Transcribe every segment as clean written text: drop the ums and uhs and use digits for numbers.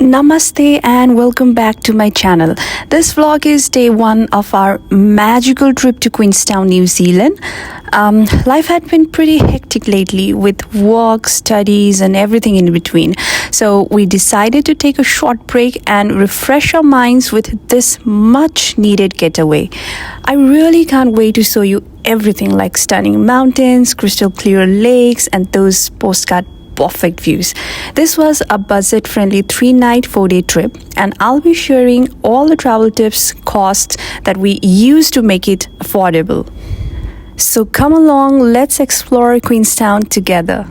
Namaste and welcome back to my channel. This vlog is day one of our magical trip to Queenstown, New Zealand. Life had been pretty hectic lately with work, studies and everything in between. So we decided to take a short break and refresh our minds with this much needed getaway. I really can't wait to show you everything like stunning mountains, crystal clear lakes and those postcard perfect views. This was a budget-friendly 3-night 4-day trip and I'll be sharing all the travel tips, costs that we used to make it affordable. So come along, let's explore Queenstown together.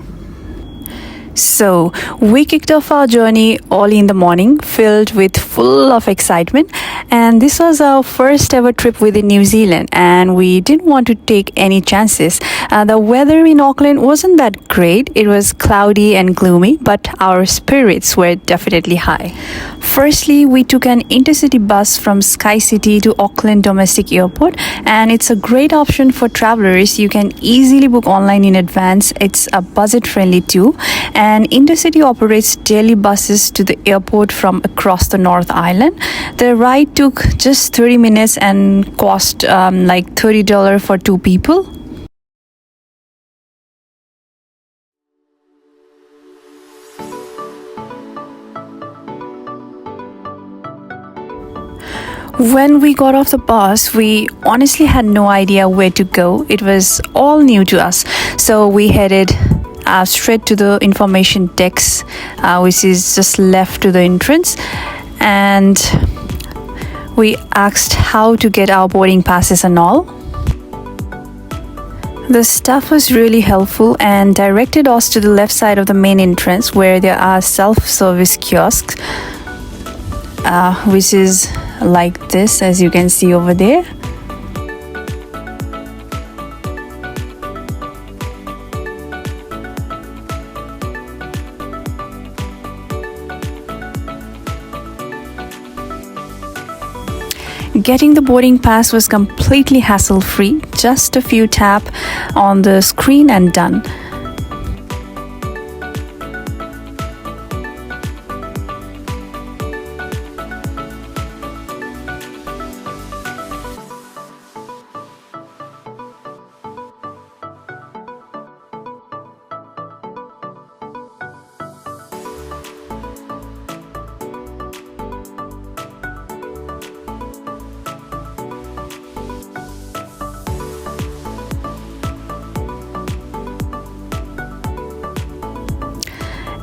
So we kicked off our journey early in the morning, filled with full of excitement, and this was our first ever trip within New Zealand and we didn't want to take any chances. The weather in Auckland wasn't that great. It was cloudy and gloomy, but our spirits were definitely high. Firstly, we took an intercity bus from Sky City to Auckland Domestic Airport, and it's a great option for travelers. You can easily book online in advance. It's a budget friendly too, and Intercity operates daily buses to the airport from across the North Island. The ride took just 30 minutes and cost like $30 for 2 people. When we got off the bus, we honestly had no idea where to go. It was all new to us. So we headed straight to the information desk, which is just left to the entrance. And we asked how to get our boarding passes and all. The staff was really helpful and directed us to the left side of the main entrance where there are self-service kiosks, which is like this, as you can see over there. Getting the boarding pass was completely hassle-free, just a few tap on the screen and done.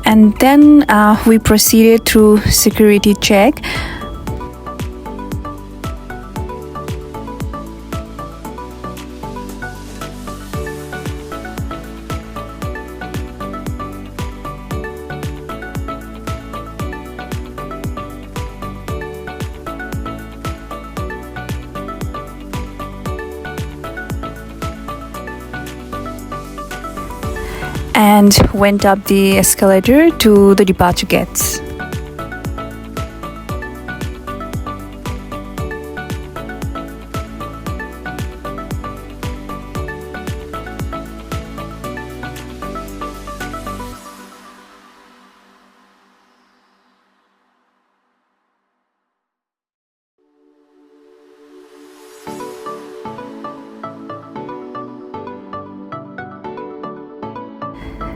And then we proceeded through security check. And went up the escalator to the departure gates.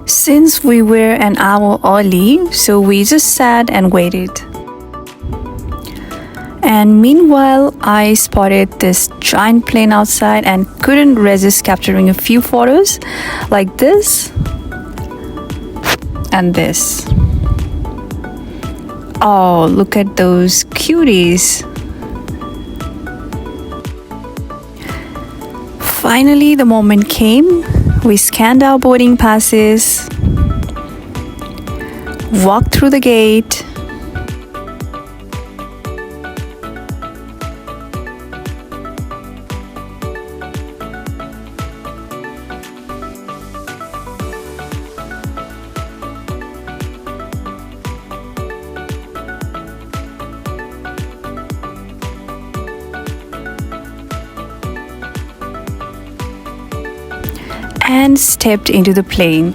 Since we were an hour early, so we just sat and waited. And meanwhile, I spotted this giant plane outside and couldn't resist capturing a few photos like this and this. Oh, look at those cuties. Finally, the moment came. We scanned our boarding passes, walked through the gate, and stepped into the plane.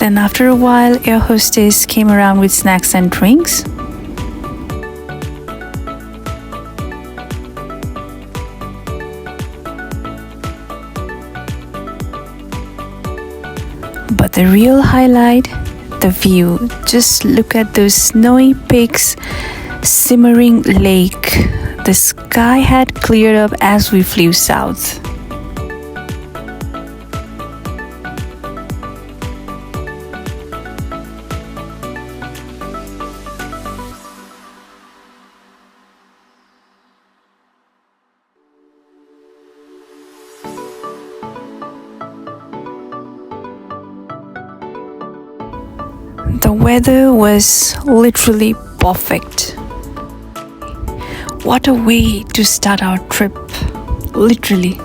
Then after a while, air hostess came around with snacks and drinks. But the real highlight, the view. Just look at those snowy peaks, simmering lake. The sky had cleared up as we flew south. The weather was literally perfect. What a way to start our trip, literally.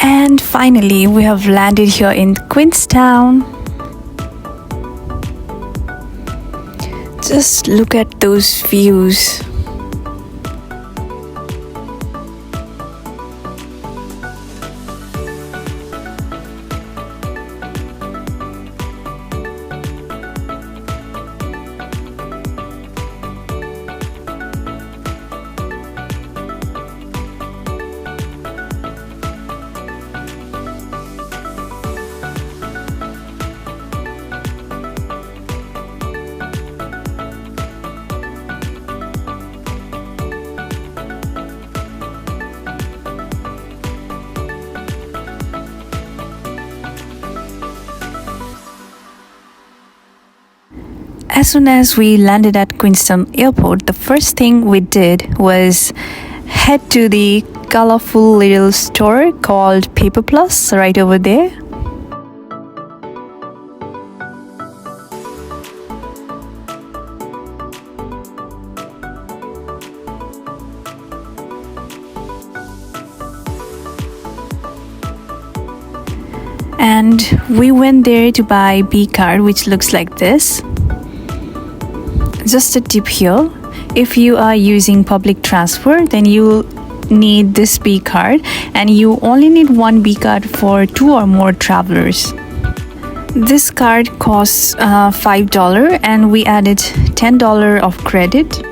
And finally, we have landed here in Queenstown. Just look at those views. As soon as we landed at Queenstown Airport, the first thing we did was head to the colorful little store called Paper Plus right over there. And we went there to buy B card, which looks like this. Just a tip here, if you are using public transport, then you need this B card, and you only need one B card for 2 or more travelers. This card costs $5 and we added $10 of credit.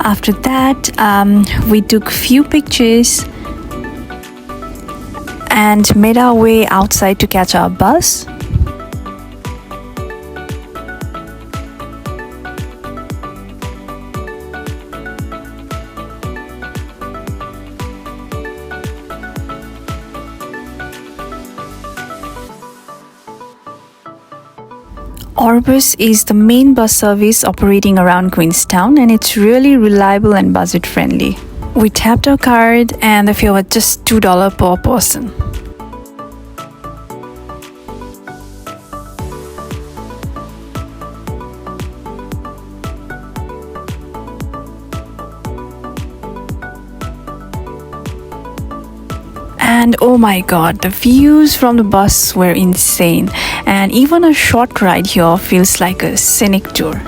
After that, we took few pictures and made our way outside to catch our bus. Orbus is the main bus service operating around Queenstown, and it's really reliable and budget friendly. We tapped our card and the fare was just $2 per person. And oh my god, the views from the bus were insane, and even a short ride here feels like a scenic tour.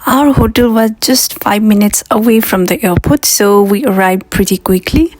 Our hotel was just 5 minutes away from the airport, so we arrived pretty quickly.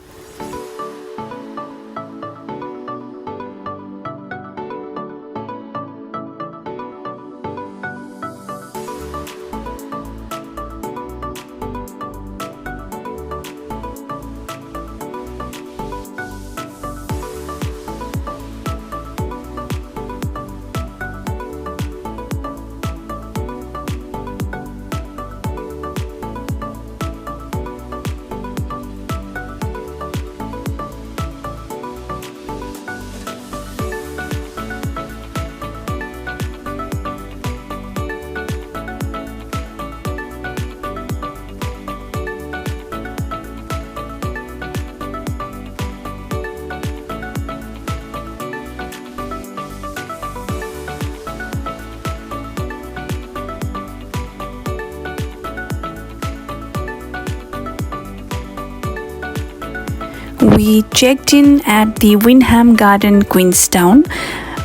We checked in at the Wyndham Garden, Queenstown,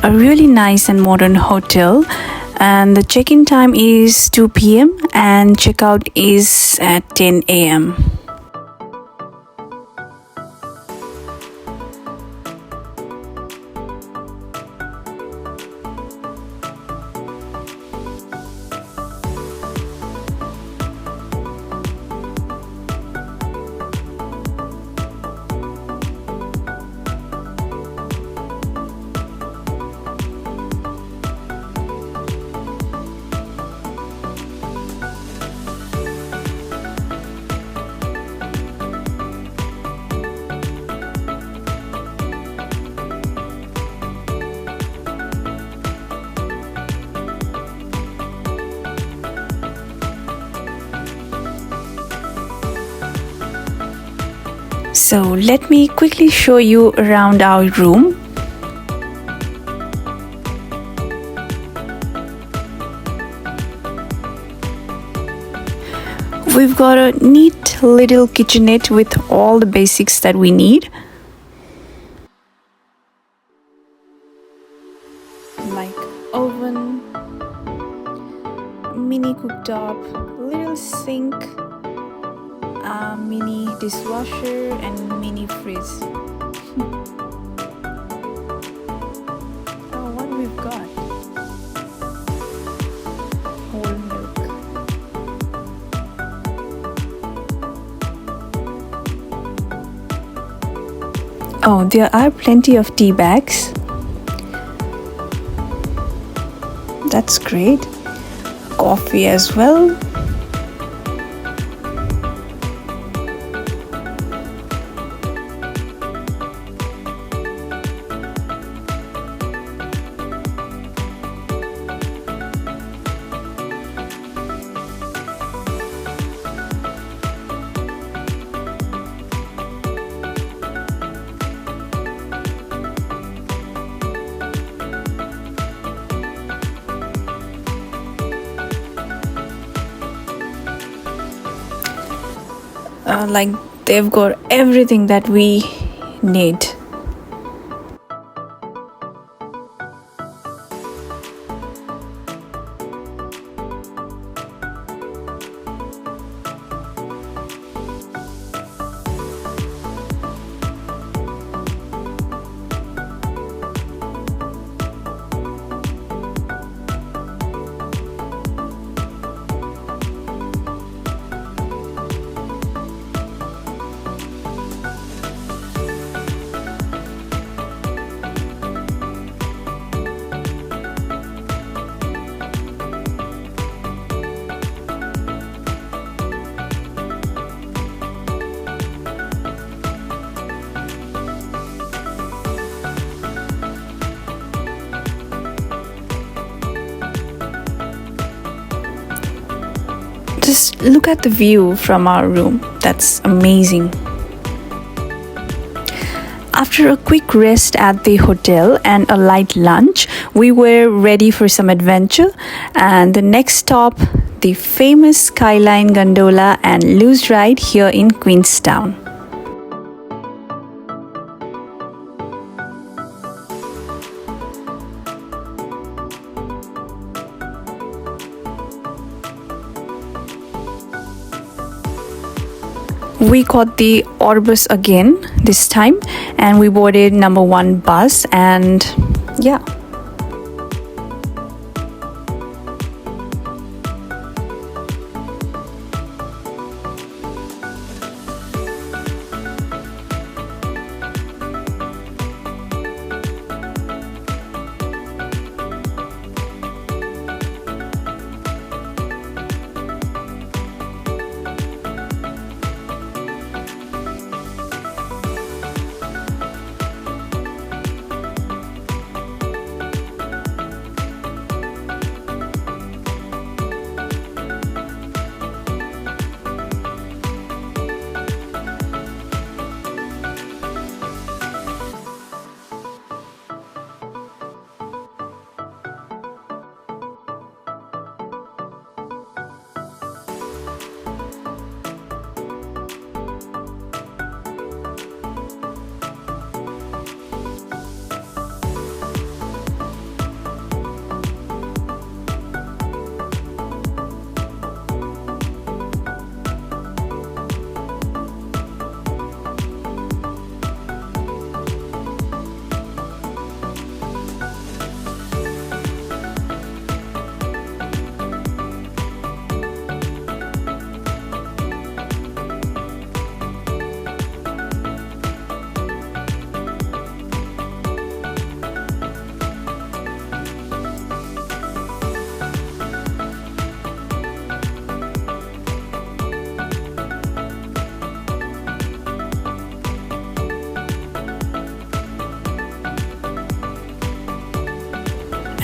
a really nice and modern hotel, and the check-in time is 2 p.m. and checkout is at 10 a.m. So let me quickly show you around our room. We've got a neat little kitchenette with all the basics that we need, like oven, mini cooktop, little sink, mini dishwasher and mini fridge. Oh, there are plenty of tea bags. That's great. Coffee as well. Like they've got everything that we need. Just look at the view from our room. That's amazing. After a quick rest at the hotel and a light lunch, we were ready for some adventure. And the next stop, the famous Skyline Gondola and luge ride here in Queenstown. We caught the Orbus again this time, and we boarded number 1 bus, and yeah.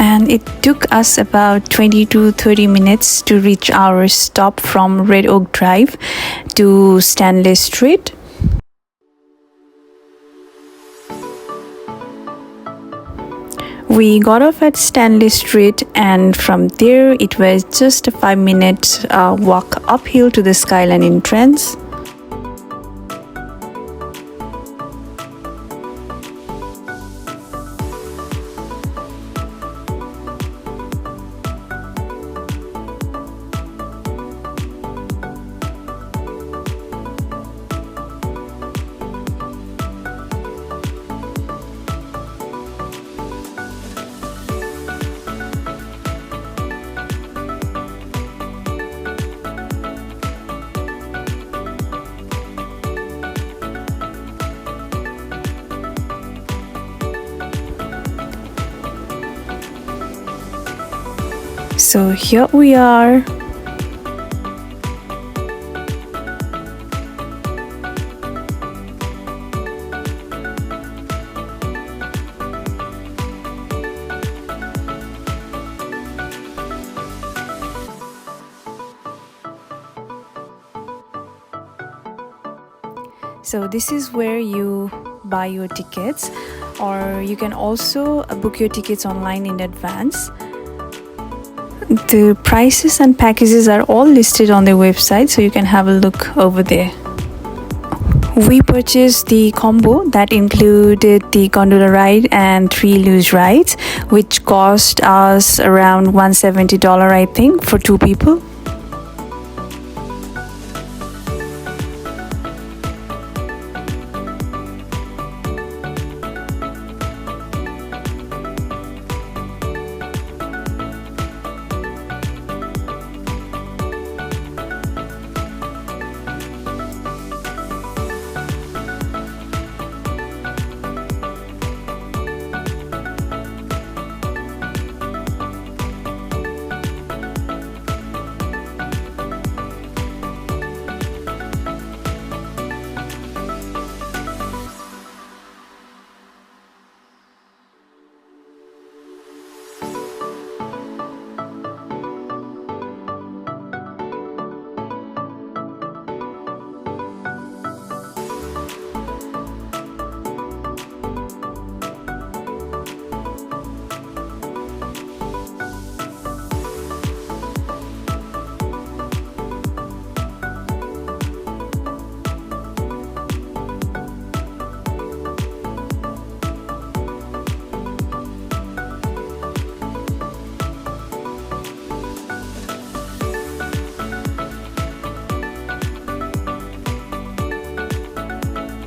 And it took us about 20 to 30 minutes to reach our stop from Red Oak Drive to Stanley Street. We got off at Stanley Street, and from there it was just a 5-minute walk uphill to the Skyline entrance. So here we are. So this is where you buy your tickets, or you can also book your tickets online in advance. The prices and packages are all listed on their website, so you can have a look over there. We purchased the combo that included the gondola ride and 3 luge rides, which cost us around $170, I think, for 2 people.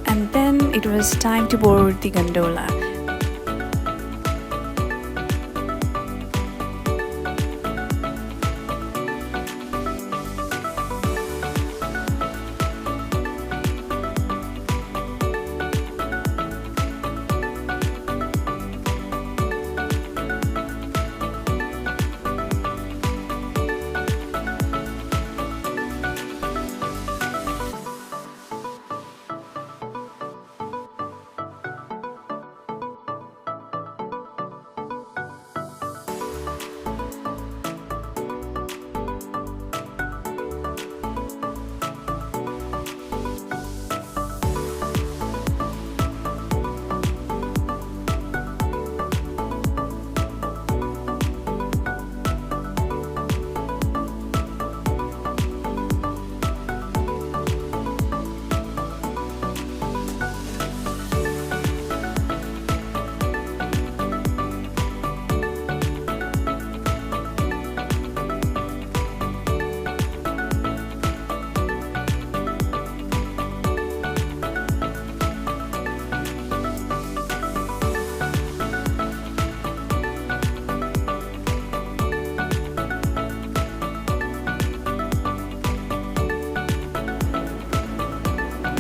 And then it was time to board the gondola.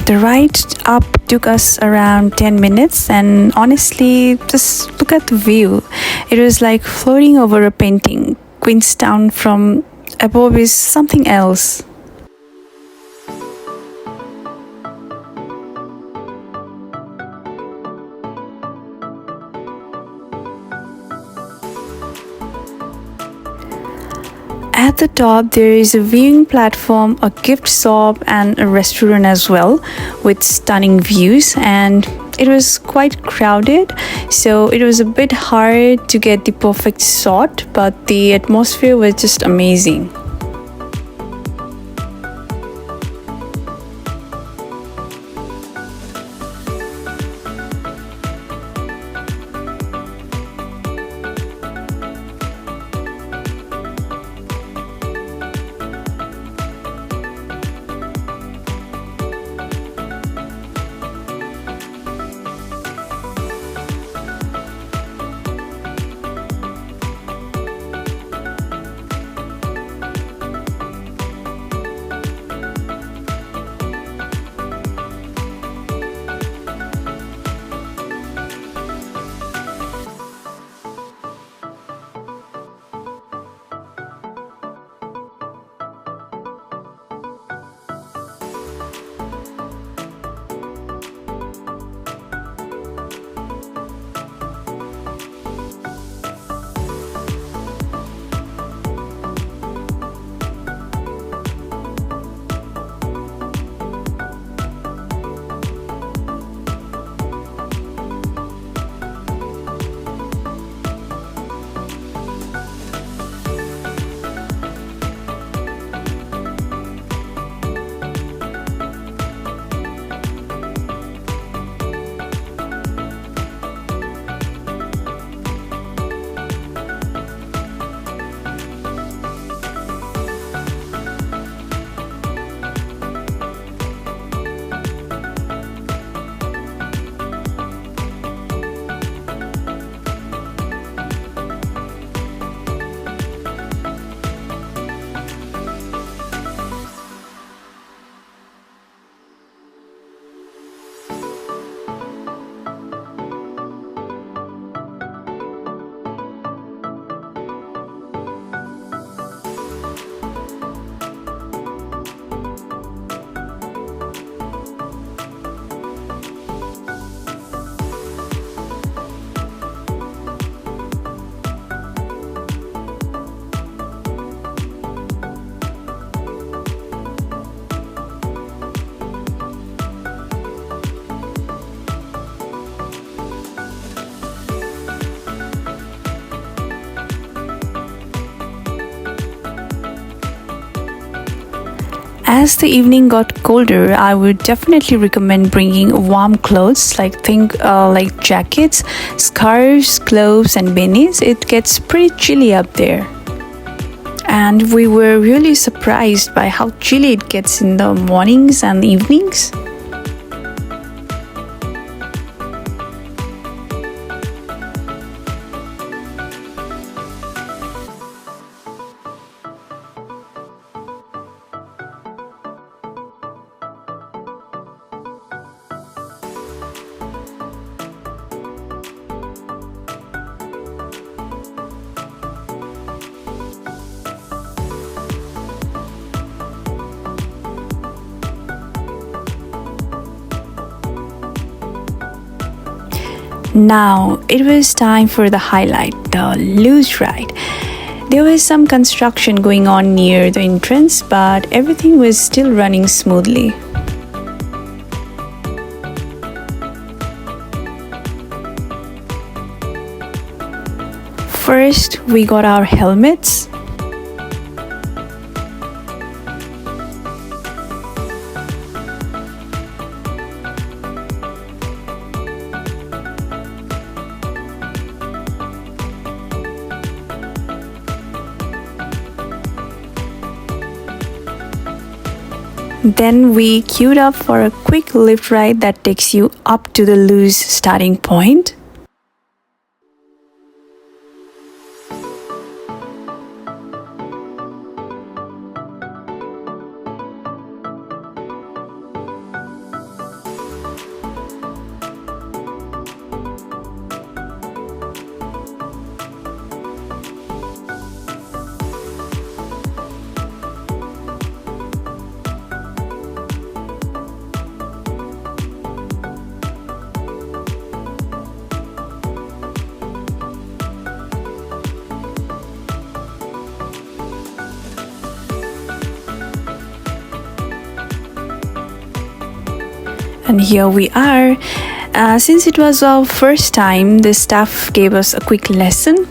The ride up took us around 10 minutes, and honestly, just look at the view. It was like floating over a painting. Queenstown from above is something else. At the top, there is a viewing platform, a gift shop, and a restaurant as well, with stunning views. And it was quite crowded, so it was a bit hard to get the perfect shot, but the atmosphere was just amazing. As the evening got colder, I would definitely recommend bringing warm clothes like jackets, scarves, gloves and beanies. It gets pretty chilly up there. And we were really surprised by how chilly it gets in the mornings and evenings. Now it was time for the highlight, the luge ride. There was some construction going on near the entrance, but everything was still running smoothly. First, we got our helmets. Then we queued up for a quick lift ride that takes you up to the luge starting point. And here we are. Since it was our first time, the staff gave us a quick lesson.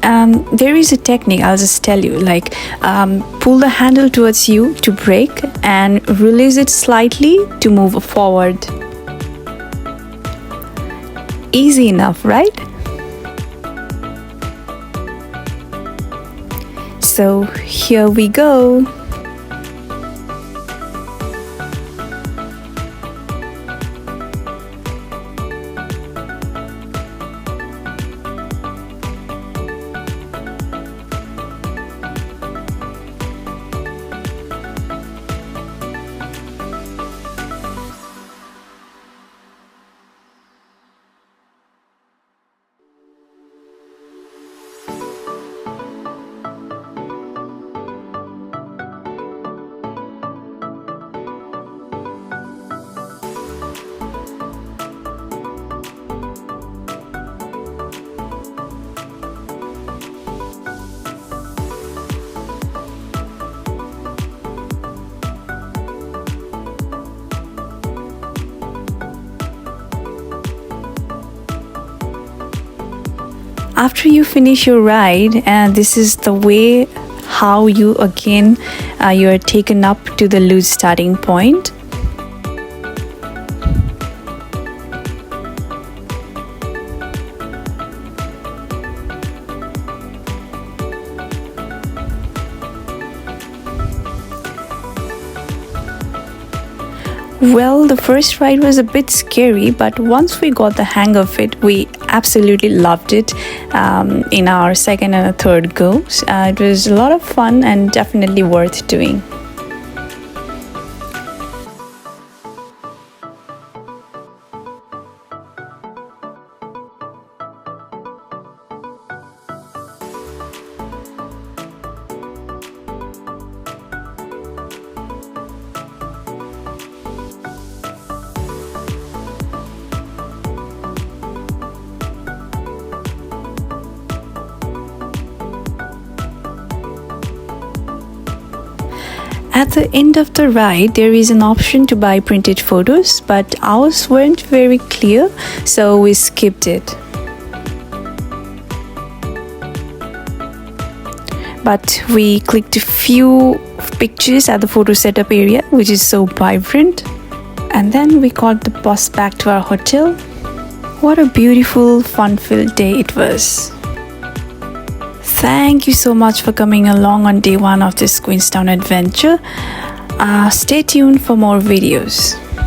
And there is a technique, I'll just tell you, like pull the handle towards you to brake and release it slightly to move forward. Easy enough, right? So here we go. After you finish your ride, and this is the way how you are taken up to the luge starting point. Well, the first ride was a bit scary, but once we got the hang of it, we absolutely loved it in our second and a third goes. It was a lot of fun and definitely worth doing. At the end of the ride, there is an option to buy printed photos, but ours weren't very clear, so we skipped it. But we clicked a few pictures at the photo setup area, which is so vibrant. And then we caught the bus back to our hotel. What a beautiful, fun-filled day it was. Thank you so much for coming along on day one of this Queenstown adventure. Stay tuned for more videos.